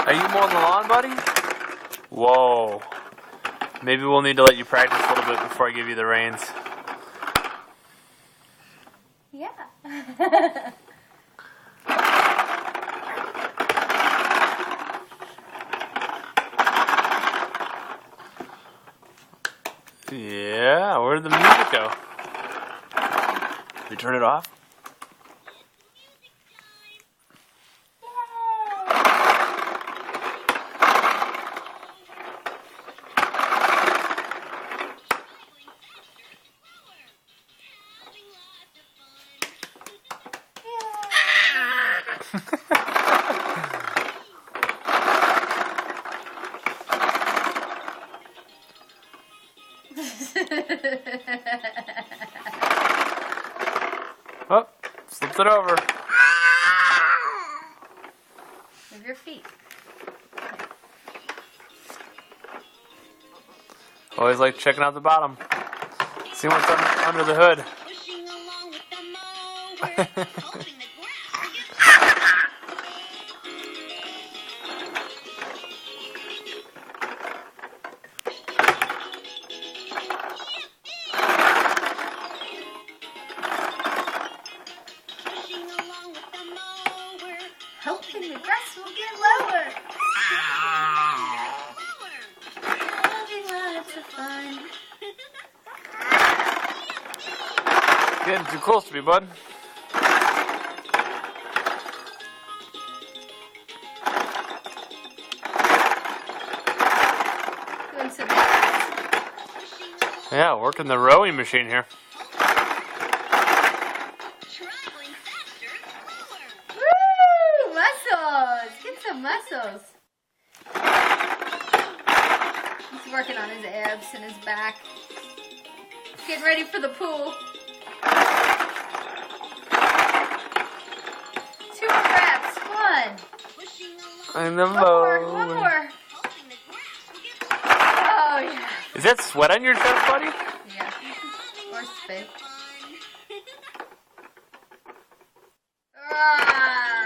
Are you mowing the lawn, buddy? Whoa. Maybe we'll need to let you practice a little bit before I give you the reins. Yeah. Yeah, where did the music go? Did you turn it off? Oh, slipped it over. Move your feet. Always like checking out the bottom. See what's under the hood. Pushing along with the mower, hoping the grass gets pushing along with the mower, Hoping the grass will get lower. Having lots of fun. Getting too close to me, bud. Doing some Yeah, working the rowing machine here. traveling faster, slower. Woo! Muscles! Get some muscles. He's working on his abs and his back. Getting ready for the pool. 2 more reps. 1. Pushing along, And the One more. mower. 1 more. hoping the grass will get Oh, yeah. Is that sweat on your chest, buddy? Yeah. Or spit. fun. Ah!